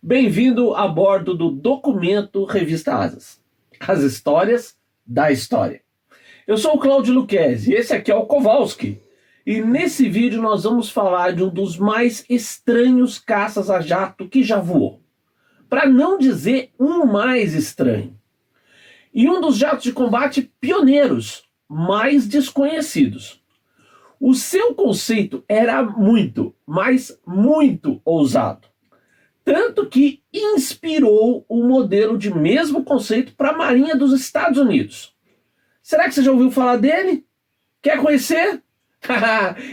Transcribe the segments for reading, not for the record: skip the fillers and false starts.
Bem-vindo a bordo do documento Revista Asas, as histórias da história. Eu sou o Cláudio Luquezzi e esse aqui é o Kowalski. E nesse vídeo nós vamos falar de um dos mais estranhos caças a jato que já voou. Para não dizer um mais estranho. E um dos jatos de combate pioneiros, mais desconhecidos. O seu conceito era muito, mas muito ousado. Tanto que inspirou o modelo de mesmo conceito para a Marinha dos Estados Unidos. Será que você já ouviu falar dele? Quer conhecer?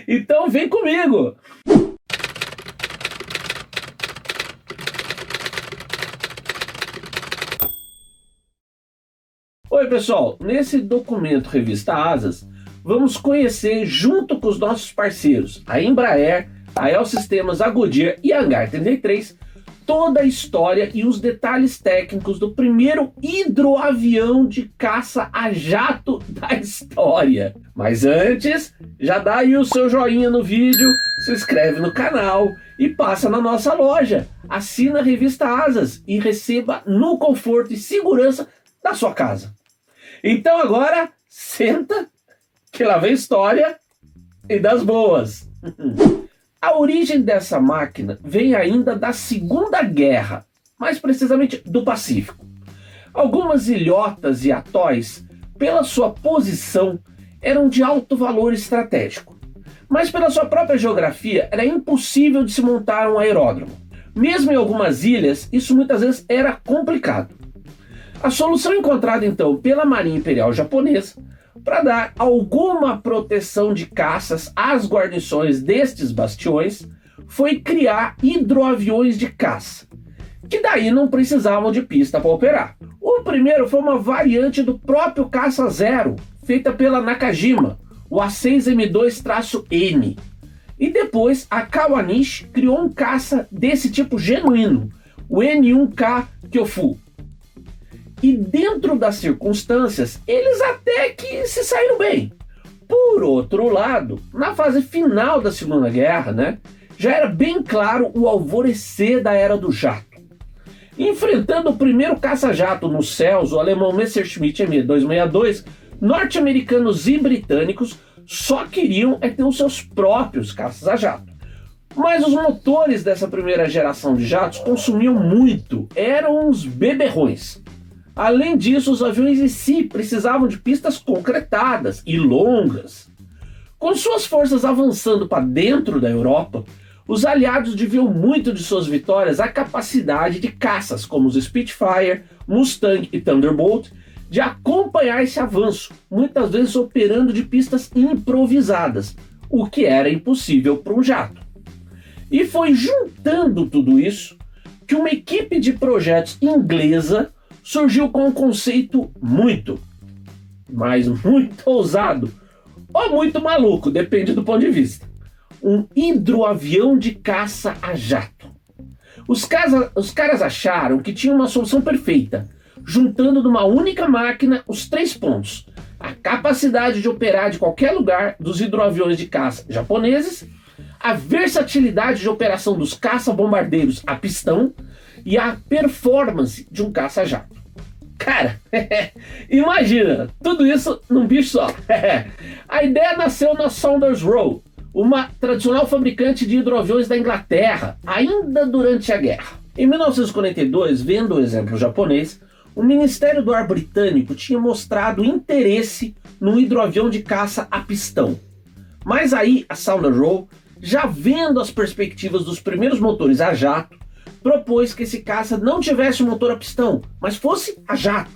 Então vem comigo! Oi pessoal, nesse documento Revista Asas, vamos conhecer junto com os nossos parceiros, a Embraer, a El Sistemas, a Goodyear e a Hangar 33, toda a história e os detalhes técnicos do primeiro hidroavião de caça a jato da história. Mas antes, já dá aí o seu joinha no vídeo, se inscreve no canal e passa na nossa loja. Assina a Revista Asas e receba no conforto e segurança da sua casa. Então agora, senta, que lá vem história e das boas. A origem dessa máquina vem ainda da Segunda Guerra, mais precisamente do Pacífico. Algumas ilhotas e atóis, pela sua posição, eram de alto valor estratégico. Mas pela sua própria geografia, era impossível de se montar um aeródromo. Mesmo em algumas ilhas, isso muitas vezes era complicado. A solução encontrada então pela Marinha Imperial Japonesa para dar alguma proteção de caças às guarnições destes bastiões foi criar hidroaviões de caça, que daí não precisavam de pista para operar. O primeiro foi uma variante do próprio Caça Zero, feita pela Nakajima, o A6M2-N. E depois a Kawanishi criou um caça desse tipo genuíno, o N1K Kyofu. E dentro das circunstâncias, eles até que se saíram bem. Por outro lado, na fase final da Segunda Guerra, já era bem claro o alvorecer da Era do Jato. Enfrentando o primeiro caça-jato nos céus, o alemão Messerschmitt Me-262, norte-americanos e britânicos só queriam ter os seus próprios caças a jato. Mas os motores dessa primeira geração de jatos consumiam muito, eram uns beberrões. Além disso, os aviões em si precisavam de pistas concretadas e longas. Com suas forças avançando para dentro da Europa, os aliados deviam muito de suas vitórias à capacidade de caças como os Spitfire, Mustang e Thunderbolt de acompanhar esse avanço, muitas vezes operando de pistas improvisadas, o que era impossível para um jato. E foi juntando tudo isso que uma equipe de projetos inglesa surgiu com um conceito muito ousado, ou muito maluco, depende do ponto de vista. Um hidroavião de caça a jato. Os caras acharam que tinha uma solução perfeita, juntando numa única máquina os três pontos: a capacidade de operar de qualquer lugar dos hidroaviões de caça japoneses, a versatilidade de operação dos caça-bombardeiros a pistão e a performance de um caça-jato. Cara, imagina, tudo isso num bicho só. A ideia nasceu na Saunders Roe, uma tradicional fabricante de hidroaviões da Inglaterra, ainda durante a guerra. Em 1942, vendo o exemplo japonês, o Ministério do Ar britânico tinha mostrado interesse no hidroavião de caça a pistão. Mas aí a Saunders Roe, já vendo as perspectivas dos primeiros motores a jato, propôs que esse caça não tivesse um motor a pistão, mas fosse a jato.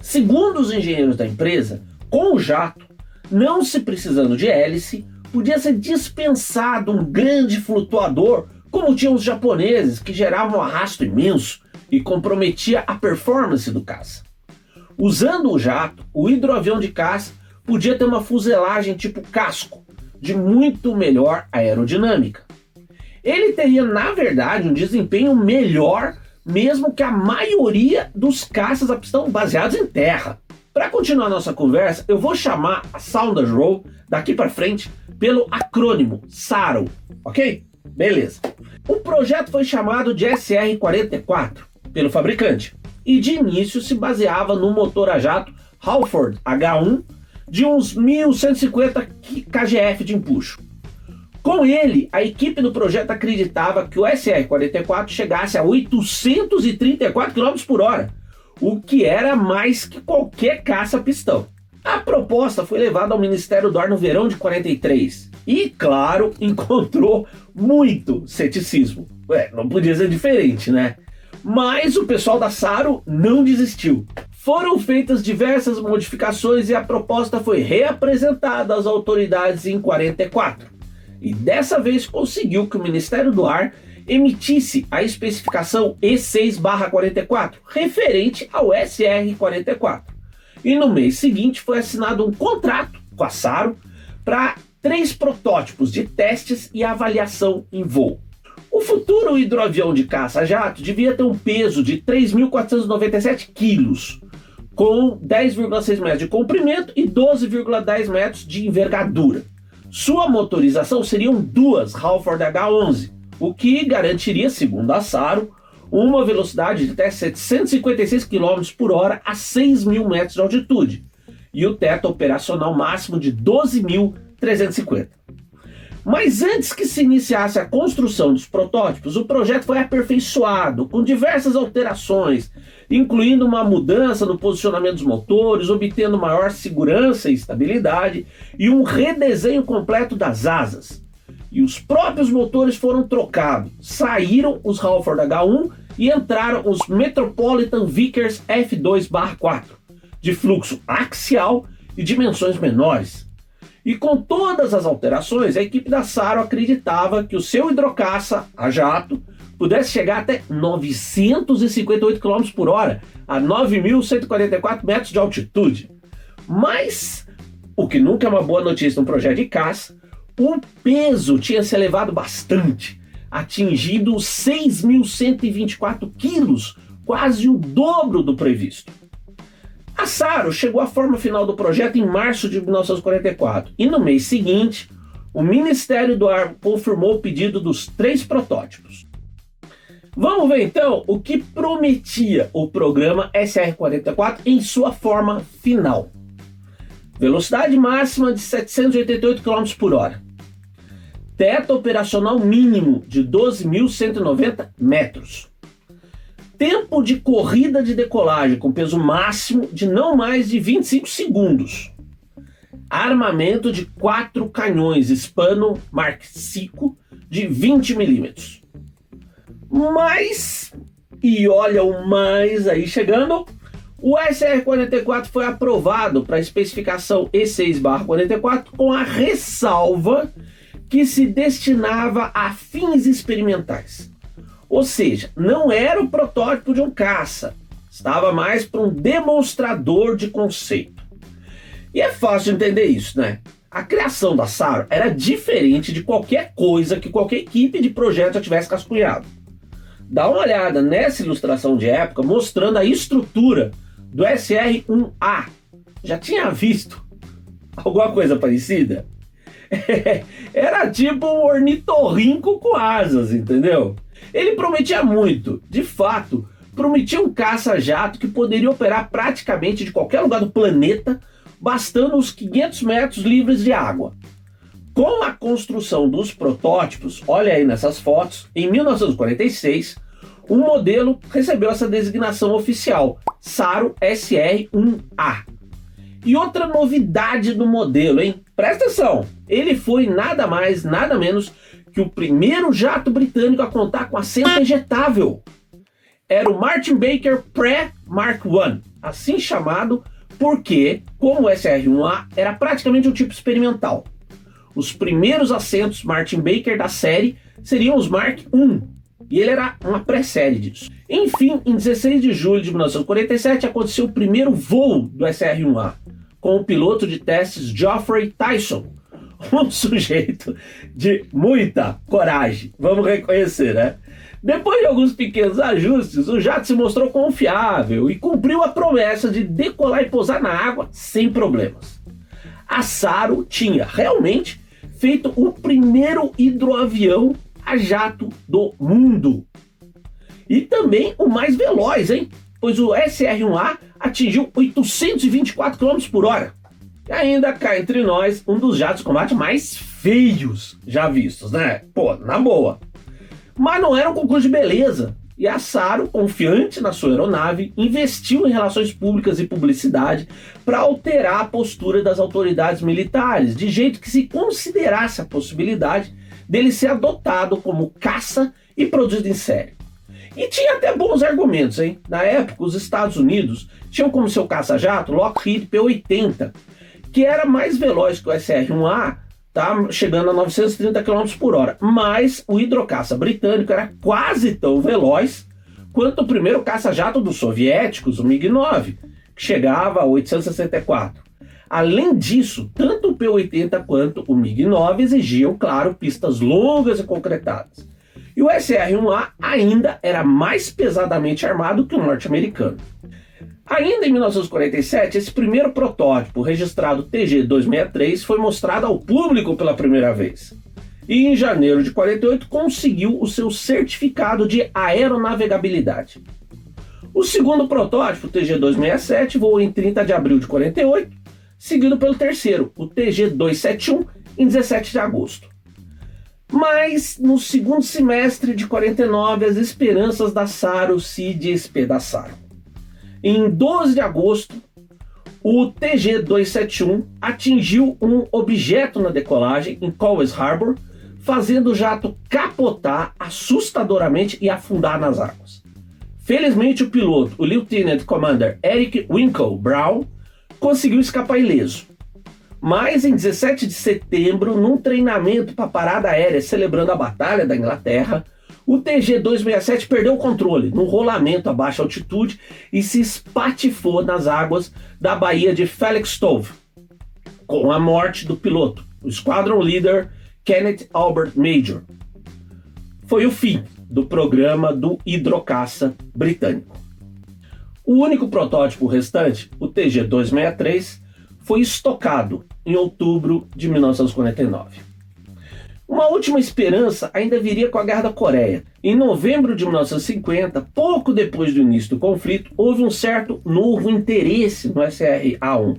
Segundo os engenheiros da empresa, com o jato, não se precisando de hélice, podia ser dispensado um grande flutuador, como tinham os japoneses, que geravam um arrasto imenso e comprometia a performance do caça. Usando o jato, o hidroavião de caça podia ter uma fuselagem tipo casco, de muito melhor aerodinâmica. Ele teria, na verdade, um desempenho melhor mesmo que a maioria dos caças a pistão baseados em terra. Para continuar nossa conversa, eu vou chamar a Saunders Roe daqui para frente pelo acrônimo SARO, ok? Beleza. O projeto foi chamado de SR-44 pelo fabricante e de início se baseava no motor a jato Halford H1 de uns 1.150 kgf de empuxo. Com ele, a equipe do projeto acreditava que o SR-44 chegasse a 834 km por hora, o que era mais que qualquer caça-pistão. A proposta foi levada ao Ministério do Ar no verão de 43 e, claro, encontrou muito ceticismo. Não podia ser diferente, né? Mas o pessoal da Saro não desistiu. Foram feitas diversas modificações e a proposta foi reapresentada às autoridades em 44. E dessa vez conseguiu que o Ministério do Ar emitisse a especificação E6/44, referente ao SR-44. E no mês seguinte foi assinado um contrato com a Saro para 3 protótipos de testes e avaliação em voo. O futuro hidroavião de caça-jato devia ter um peso de 3.497 quilos, com 10,6 metros de comprimento e 12,10 metros de envergadura. Sua motorização seriam 2 Halford H11, o que garantiria, segundo a Saro, uma velocidade de até 756 km por hora a 6.000 metros de altitude e o teto operacional máximo de 12.350. Mas antes que se iniciasse a construção dos protótipos, o projeto foi aperfeiçoado com diversas alterações, incluindo uma mudança no posicionamento dos motores, obtendo maior segurança e estabilidade e um redesenho completo das asas. E os próprios motores foram trocados, saíram os Halford H1 e entraram os Metropolitan Vickers F2/4, de fluxo axial e dimensões menores. E com todas as alterações, a equipe da Saro acreditava que o seu hidrocaça a jato pudesse chegar até 958 km por hora, a 9.144 metros de altitude. Mas, o que nunca é uma boa notícia num projeto de caça, o peso tinha se elevado bastante, atingindo 6.124 quilos, quase o dobro do previsto. A Saro chegou à forma final do projeto em março de 1944 e no mês seguinte, o Ministério do Ar confirmou o pedido dos 3 protótipos. Vamos ver então o que prometia o programa SR-44 em sua forma final. Velocidade máxima de 788 km por hora. Teto operacional mínimo de 12.190 metros. Tempo de corrida de decolagem com peso máximo de não mais de 25 segundos. Armamento de 4 canhões Hispano Mark V de 20 milímetros. Mas, e olha o mais aí chegando, o SR-44 foi aprovado para a especificação E6/44 com a ressalva que se destinava a fins experimentais. Ou seja, não era o protótipo de um caça, estava mais para um demonstrador de conceito. E é fácil de entender isso, né? A criação da Saro era diferente de qualquer coisa que qualquer equipe de projeto já tivesse cascunhado. Dá uma olhada nessa ilustração de época mostrando a estrutura do SR-1A. Já tinha visto alguma coisa parecida? Era tipo um ornitorrinco com asas, entendeu? Ele prometia muito, de fato, prometia um caça-jato que poderia operar praticamente de qualquer lugar do planeta, bastando os 500 metros livres de água. Com a construção dos protótipos, olha aí nessas fotos, em 1946, um modelo recebeu essa designação oficial, Saro SR-1A. E outra novidade do modelo, hein? Presta atenção, ele foi nada mais, nada menos que o primeiro jato britânico a contar com assento ejetável. Era o Martin Baker Pre-Mark I, assim chamado porque, como o SR-1A, era praticamente um tipo experimental. Os primeiros assentos Martin Baker da série seriam os Mark I, e ele era uma pré-série disso. Enfim, em 16 de julho de 1947 aconteceu o primeiro voo do SR-1A, com o piloto de testes Geoffrey Tyson, um sujeito de muita coragem, vamos reconhecer, né? Depois de alguns pequenos ajustes, o jato se mostrou confiável e cumpriu a promessa de decolar e pousar na água sem problemas. A Saro tinha realmente feito o primeiro hidroavião a jato do mundo. E também o mais veloz, hein? Pois o SR-1A atingiu 824 km por hora. E ainda cá entre nós, um dos jatos de combate mais feios já vistos, né? Pô, na boa. Mas não era um concurso de beleza. E a Saro, confiante na sua aeronave, investiu em relações públicas e publicidade para alterar a postura das autoridades militares, de jeito que se considerasse a possibilidade dele ser adotado como caça e produzido em série. E tinha até bons argumentos, hein? Na época, os Estados Unidos tinham como seu caça-jato Lockheed P-80, que era mais veloz que o SR-1A, tá chegando a 930 km por hora. Mas o hidrocaça britânico era quase tão veloz quanto o primeiro caça-jato dos soviéticos, o MiG-9, que chegava a 864. Além disso, tanto o P-80 quanto o MiG-9 exigiam, claro, pistas longas e concretadas. E o SR-1A ainda era mais pesadamente armado que o norte-americano. Ainda em 1947, esse primeiro protótipo, registrado TG-263, foi mostrado ao público pela primeira vez. E em janeiro de 48 conseguiu o seu certificado de aeronavegabilidade. O segundo protótipo, o TG-267, voou em 30 de abril de 48, seguido pelo terceiro, o TG-271, em 17 de agosto. Mas no segundo semestre de 49, as esperanças da Saro se despedaçaram. Em 12 de agosto, o TG-271 atingiu um objeto na decolagem em Cowes Harbor, fazendo o jato capotar assustadoramente e afundar nas águas. Felizmente, o piloto, o Lieutenant Commander Eric Winkle Brown, conseguiu escapar ileso. Mas em 17 de setembro, num treinamento para parada aérea celebrando a Batalha da Inglaterra, o TG-267 perdeu o controle num rolamento a baixa altitude e se espatifou nas águas da Baía de Felixstowe, com a morte do piloto, o Squadron Leader Kenneth Albert Major. Foi o fim do programa do hidrocaça britânico. O único protótipo restante, o TG-263, foi estocado em outubro de 1949. Uma última esperança ainda viria com a Guerra da Coreia. Em novembro de 1950, pouco depois do início do conflito, houve um certo novo interesse no SR-A1.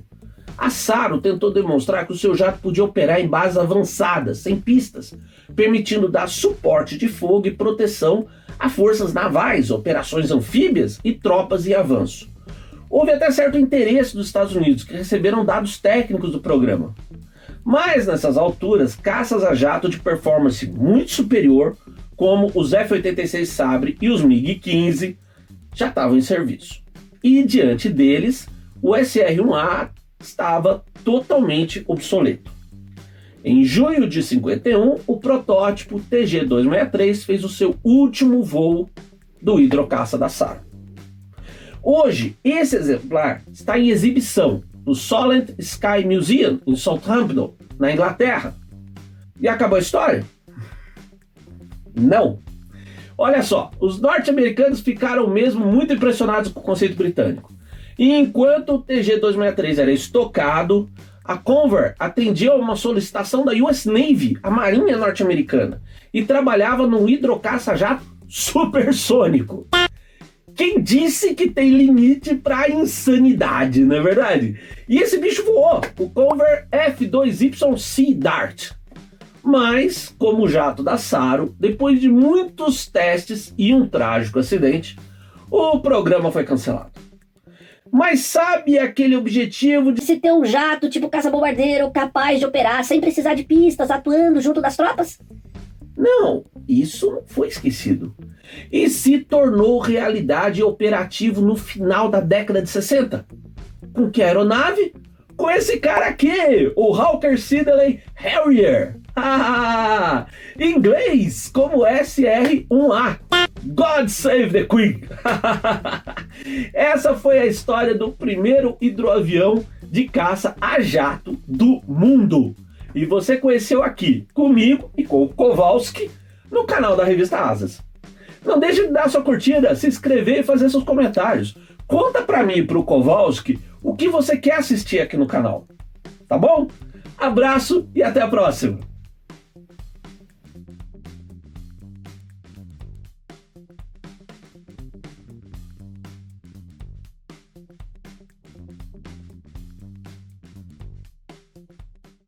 A Saro tentou demonstrar que o seu jato podia operar em bases avançadas, sem pistas, permitindo dar suporte de fogo e proteção a forças navais, operações anfíbias e tropas em avanço. Houve até certo interesse dos Estados Unidos, que receberam dados técnicos do programa. Mas nessas alturas, caças a jato de performance muito superior, como os F-86 Sabre e os MiG-15, já estavam em serviço. E diante deles, o SR-1A estava totalmente obsoleto. Em junho de 51, o protótipo TG-263 fez o seu último voo do hidrocaça da Saro. Hoje, esse exemplar está em exibição no Solent Sky Museum, em Southampton, na Inglaterra. E acabou a história? Não. Olha só, os norte-americanos ficaram mesmo muito impressionados com o conceito britânico. E enquanto o TG-263 era estocado, a Convair atendia a uma solicitação da US Navy, a Marinha norte-americana, e trabalhava num hidrocaça-jato supersônico. Quem disse que tem limite para insanidade, não é verdade? E esse bicho voou, o Convair F-2YC Dart. Mas, como o jato da Saro, depois de muitos testes e um trágico acidente, o programa foi cancelado. Mas sabe aquele objetivo de se ter um jato tipo caça-bombardeiro capaz de operar sem precisar de pistas, atuando junto das tropas? Não, isso não foi esquecido. E se tornou realidade operativo no final da década de 60. Com que aeronave? Com esse cara aqui, o Hawker Siddeley Harrier. Em inglês, como SR-1A. God Save the Queen. Essa foi a história do primeiro hidroavião de caça a jato do mundo. E você conheceu aqui, comigo e com o Kowalski, no canal da Revista Asas. Não deixe de dar sua curtida, se inscrever e fazer seus comentários. Conta pra mim e pro Kowalski o que você quer assistir aqui no canal. Tá bom? Abraço e até a próxima!